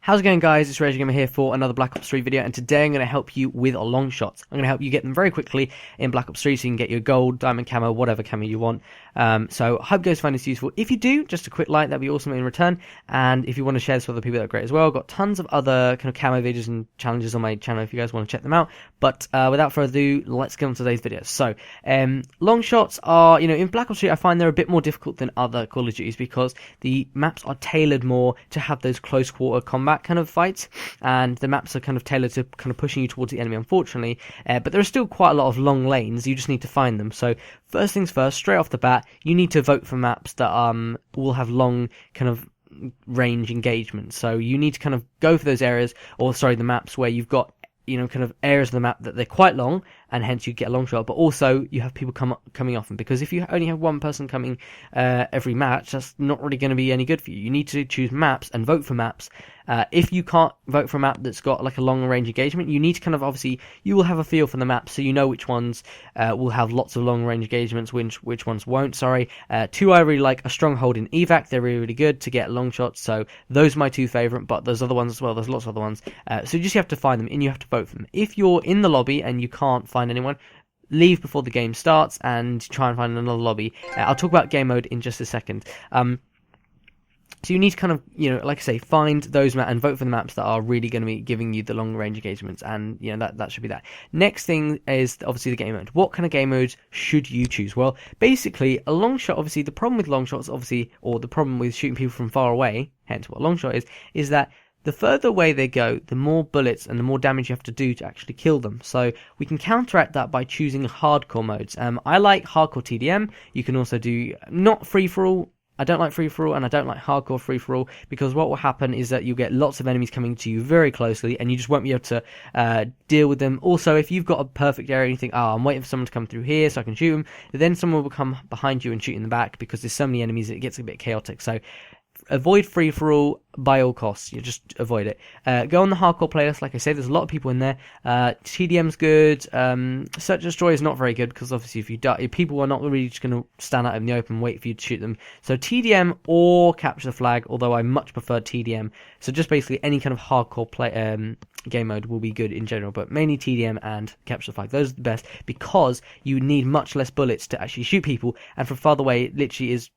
How's it going, guys? It's Gamer here for another Black Ops 3 video, and today I'm going to help you with long shots. I'm going to help you get them very quickly in Black Ops 3 so you can get your gold, diamond camo, whatever camo you want. So I hope you guys find this useful. If you do, just a quick like, that'd be awesome in return. And if you want to share this with other people, that'd be great as well. I've got tons of other kind of camo videos and challenges on my channel if you guys want to check them out. But without further ado, let's get on to today's video. So long shots are, in Black Ops 3, I find they're a bit more difficult than other Call of Duties because the maps are tailored more to have those close quarter combat kind of fights, and the maps are kind of tailored to kind of pushing you towards the enemy, unfortunately. But there are still quite a lot of long lanes. You just need to find them. So first things first, straight off the bat, you need to vote for maps that will have long kind of range engagement. So you need to kind of go for those areas, or sorry, the maps where you've got kind of areas of the map that they're quite long, and hence you get a long shot, but also you have people coming often, because if you only have one person coming every match, that's not really going to be any good for you. You need to choose maps and vote for maps. If you can't vote for a map that's got like a long range engagement, you need to kind of, obviously, you will have a feel for the map, so you know which ones will have lots of long range engagements, which ones won't, sorry. Two I really like: a Stronghold in evac, they're really, really good to get long shots, so those are my two favourite, but there's other ones as well, there's lots of other ones. So you just have to find them, and you have to vote for them. If you're in the lobby and you can't find anyone, leave before the game starts and try and find another lobby. I'll talk about game mode in just a second. So you need to kind of, like I say, find those maps and vote for the maps that are really going to be giving you the long range engagements, and that should be that. Next thing is obviously the game mode. What kind of game modes should you choose? Well, basically a long shot, obviously the problem with long shots, obviously, or the problem with shooting people from far away, hence what a long shot is that the further away they go, the more bullets and the more damage you have to do to actually kill them. So we can counteract that by choosing hardcore modes. I like hardcore TDM. You can also do not free-for-all. I don't like free-for-all, and I don't like hardcore free-for-all, because what will happen is that you'll get lots of enemies coming to you very closely, and you just won't be able to deal with them. Also, if you've got a perfect area and you think, I'm waiting for someone to come through here so I can shoot them, then someone will come behind you and shoot in the back, because there's so many enemies it gets a bit chaotic. So avoid free-for-all by all costs. You just avoid it. Go on the hardcore playlist. Like I said, there's a lot of people in there. TDM's good. Search and Destroy is not very good, because obviously if you die, people are not really just going to stand out in the open and wait for you to shoot them. So TDM or Capture the Flag, although I much prefer TDM. So just basically any kind of hardcore game mode will be good in general, but mainly TDM and Capture the Flag. Those are the best, because you need much less bullets to actually shoot people, and from farther away it literally is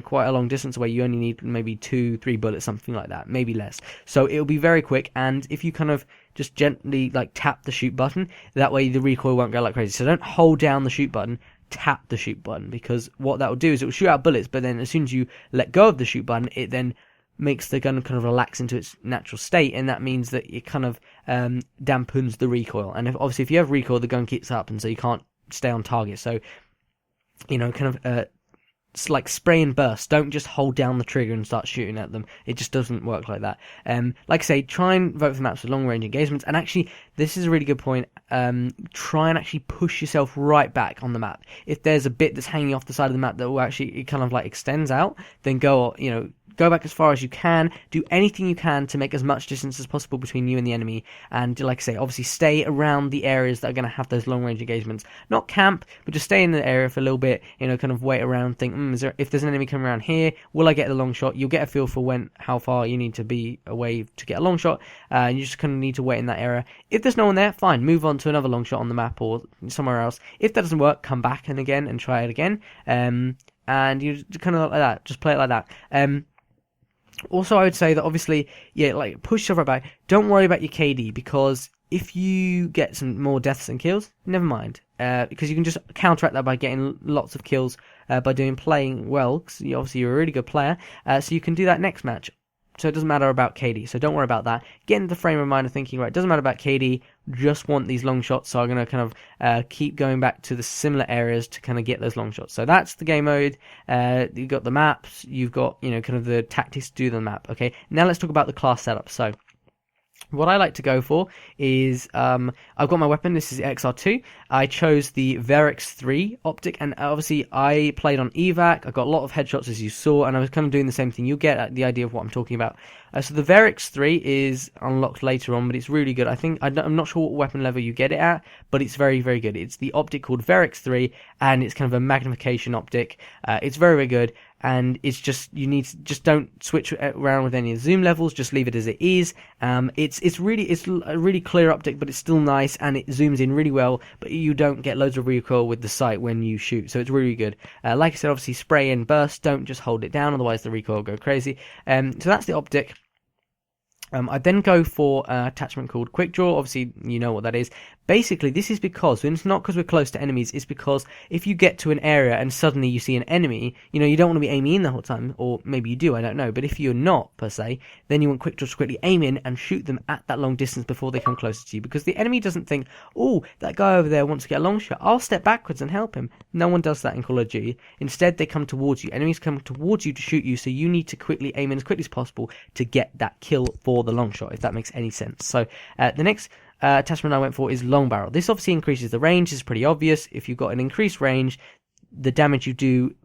quite a long distance away. You only need maybe 2-3 bullets, something like that, maybe less. So it'll be very quick, and if you kind of just gently tap the shoot button, that way the recoil won't go like crazy. So don't hold down the shoot button, tap the shoot button, because what that will do is it will shoot out bullets, but then as soon as you let go of the shoot button, it then makes the gun kind of relax into its natural state, and that means that it kind of dampens the recoil. And obviously if you have recoil, the gun keeps up, and so you can't stay on target. So it's like spray and burst. Don't just hold down the trigger and start shooting at them. It just doesn't work like that. Like I say, try and vote for maps with long range engagements. And actually, this is a really good point. Try and actually push yourself right back on the map. If there's a bit that's hanging off the side of the map that will actually, it kind of extends out, then go back as far as you can. Do anything you can to make as much distance as possible between you and the enemy. And like I say, obviously stay around the areas that are going to have those long range engagements. Not camp, but just stay in the area for a little bit. kind of wait around, think, if there's an enemy coming around here, will I get the long shot? You'll get a feel for how far you need to be away to get a long shot. And you just kind of need to wait in that area. If there's no one there, fine, move on to another long shot on the map or somewhere else. If that doesn't work, come back and try it again. And you kind of like that, just play it like that. Also, I would say that obviously, push yourself right back. Don't worry about your KD, because if you get some more deaths and kills, never mind. Because you can just counteract that by getting lots of kills by playing well, because obviously you're a really good player. So you can do that next match. So it doesn't matter about KD, so don't worry about that. Get into the frame of mind of thinking, right, it doesn't matter about KD, just want these long shots, so I'm going to kind of keep going back to the similar areas to kind of get those long shots. So that's the game mode. You've got the maps, you've got, kind of the tactics to do the map, okay? Now let's talk about the class setup. So what I like to go for is, I've got my weapon, this is XR2. I chose the Verix 3 optic, and obviously I played on evac. I got a lot of headshots, as you saw, and I was kind of doing the same thing. You'll get the idea of what I'm talking about. So the Verix 3 is unlocked later on, but it's really good. I'm not sure what weapon level you get it at, but it's very, very good. It's the optic called Verix 3, and it's kind of a magnification optic. It's very, very good. and it's just, you need to just don't switch around with any of the zoom levels, just leave it as it is. It's a really clear optic, but it's still nice, and it zooms in really well, but you don't get loads of recoil with the sight when you shoot, so it's really good. Like I said, obviously spray and burst, don't just hold it down, otherwise the recoil will go crazy. So that's the optic. I then go for an attachment called Quick Draw. Obviously, you know what that is. Basically, this is because, and it's not because we're close to enemies, it's because if you get to an area and suddenly you see an enemy, you don't want to be aiming in the whole time, or maybe you do, I don't know, but if you're not, per se, then you want Quick Draw to quickly aim in and shoot them at that long distance before they come closer to you, because the enemy doesn't think, oh, that guy over there wants to get a long shot, I'll step backwards and help him. No one does that in Call of Duty. Instead, they come towards you. Enemies come towards you to shoot you, so you need to quickly aim in as quickly as possible to get that kill for the long shot, if that makes any sense. So, the next attachment I went for is long barrel. This obviously increases the range. This is pretty obvious. If you've got an increased range, the damage you do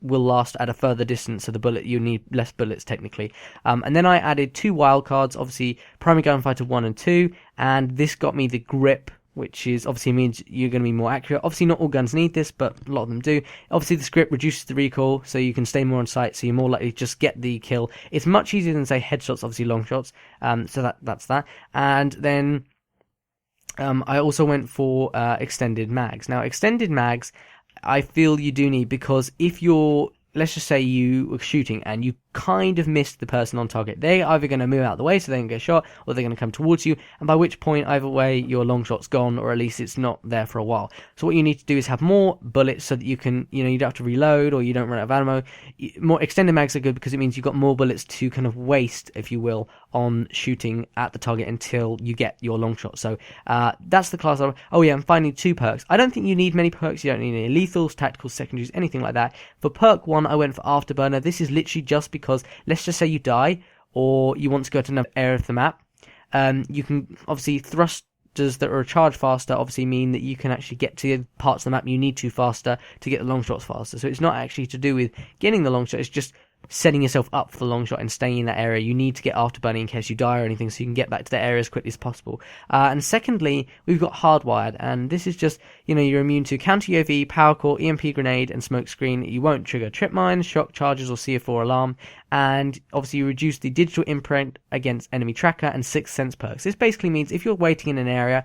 will last at a further distance, so you need less bullets technically. And then I added 2 wild cards, obviously Primary Gunfighter 1 and 2, and this got me the grip, which is obviously means you're going to be more accurate. Obviously not all guns need this, but a lot of them do. Obviously the grip reduces the recoil, so you can stay more on sight, so you're more likely to just get the kill. It's much easier than, say, headshots, obviously long shots. So that's that. And then I also went for extended mags. Now extended mags I feel you do need, because if you're, let's just say you were shooting and you kind of missed the person on target, they're either going to move out of the way so they can get shot, or they're going to come towards you, and by which point either way your long shot's gone, or at least it's not there for a while. So what you need to do is have more bullets so that you can, you don't have to reload, or you don't run out of ammo. More extended mags are good because it means you've got more bullets to kind of waste, if you will, on shooting at the target until you get your long shot. So that's the class. Oh yeah, and finally 2 perks. I don't think you need many perks. You don't need any lethals, tacticals, secondaries, anything like that. For perk 1 I went for Afterburner. This is literally just because, let's just say you die, or you want to go to another area of the map, you can, obviously thrusters that are charged faster obviously mean that you can actually get to the parts of the map you need to faster to get the long shots faster. So it's not actually to do with getting the long shot, it's just setting yourself up for the long shot and staying in that area. You need to get afterburning in case you die or anything, so you can get back to the area as quickly as possible. And secondly, we've got hardwired, and this is just, you're immune to counter UAV, power core, EMP grenade, and smoke screen. You won't trigger trip mines, shock charges, or CF4 alarm. And obviously you reduce the digital imprint against enemy tracker and 6th sense perks. This basically means if you're waiting in an area,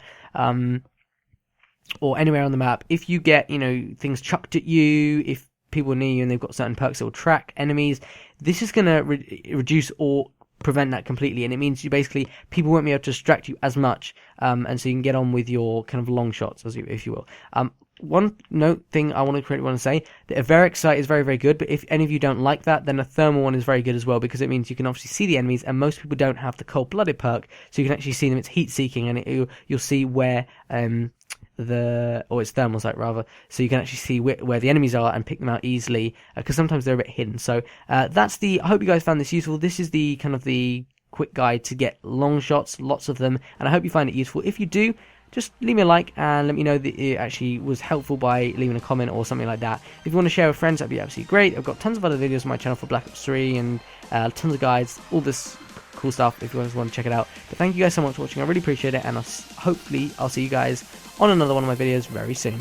or anywhere on the map, if you get, things chucked at you, if people near you and they've got certain perks that will track enemies, this is going to reduce or prevent that completely, and it means people won't be able to distract you as much, and so you can get on with your kind of long shots, if you will. One thing I want to say, that a Varic sight is very, very good, but if any of you don't like that, then a thermal one is very good as well, because it means you can obviously see the enemies, and most people don't have the cold-blooded perk, so you can actually see them. It's heat-seeking, and you'll see where it's thermal sight rather, so you can actually see where the enemies are and pick them out easily, because sometimes they're a bit hidden. So I hope you guys found this useful. This is the kind of the quick guide to get long shots, lots of them, and I hope you find it useful. If you do, just leave me a like and let me know that it actually was helpful by leaving a comment or something like that. If you want to share with friends, that'd be absolutely great. I've got tons of other videos on my channel for Black Ops 3 and tons of guides, all this cool stuff if you guys want to check it out. But thank you guys so much for watching. I really appreciate it, and hopefully I'll see you guys on another one of my videos very soon.